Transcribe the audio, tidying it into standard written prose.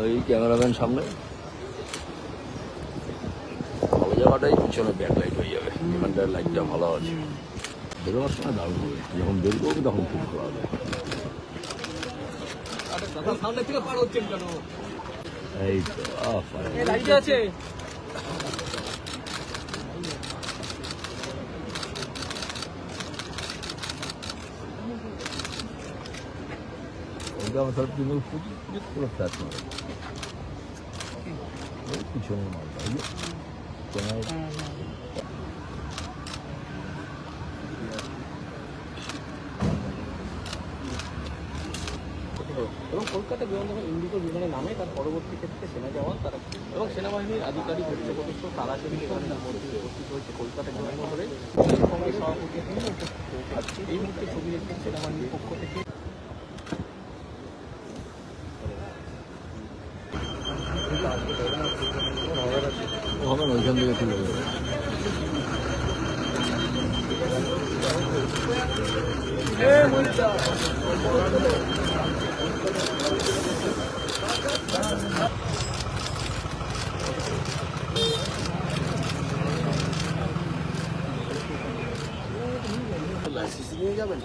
ওই ক্যামেরাম্যান সামনে, ভালো জায়গাটাই পিছনে ব্যাকলাইট হয়ে যাবে, এখানটার লাইটটা ভালো আছে। বেরোবার সময় দারুণ হবে, যখন বের করবে তখন খুব ভালো হবে। এই তো আছে। সব পুরো ফ্ল্যাট মারে পিছনের মালটা এবং কলকাতা বিমানবন্দর ইন্ডিগো বিমানে নামে তার পরবর্তী ক্ষেত্রে সেনা জওয়ান তারা এবং সেনাবাহিনীর আধিকারিক উচ্চপদস্থ তারা সেদিন এখানে উপস্থিত হয়েছে কলকাতা বিমানবন্দরে। সঙ্গে সভাপতি এই মুহূর্তে ছবি দেখছেন সেনাবাহিনীর পক্ষ থেকে। হবে না, ওইখান থেকে তুলে দেবে। লাইসেন্স নিয়ে যাবেন।